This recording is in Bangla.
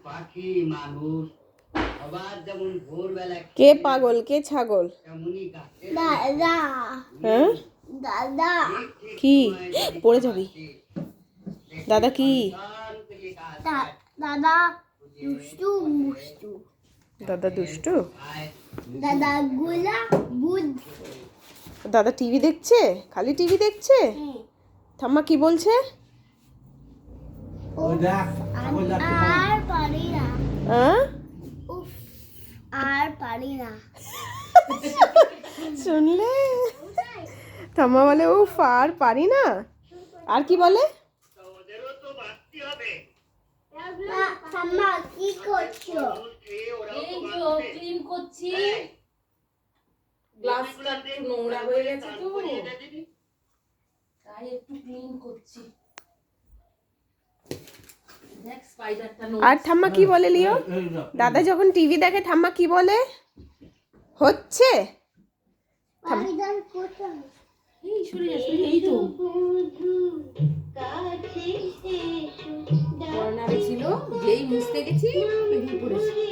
পাখি মানুষ সবার যেমন ভোরবেলা কে পাগল কে ছাগল? তেমনই গাছে দাদা হ্যাঁ দাদা কি পড়ে যাবি? দাদা কি? দাদা দুষ্টু মুষ্টু দাদা দুষ্টু? দাদা গুলা বুদ্ধ দাদা টিভি দেখছে? খালি টিভি দেখছে? ঠাম্মা কি বলছে? আর পারি না হ্যাঁ উফ আর পারি না শুনলে? ঠাম্মা বলে ও আর পারি না। আর কি বলে? ওদেরও তো বাঁচতে হবে। ঠাম্মা কি করছো? এই তো ক্লিন করছি, গ্লাসটা একটু নোংরা হয়ে গেছে তো তাই একটু ক্লিন করছি। দেখ স্পাইডারটা আর ঠাম্মা কি বলে লিও? দাদা যখন টিভি দেখে ঠাম্মা কি বলে? হচ্ছে? পারিদার কোথায়? এই সরে যা, সরে যা, এই তো কর্নারে ছিল, যেই মুছতে গেছি বেরিয়ে পড়েছে।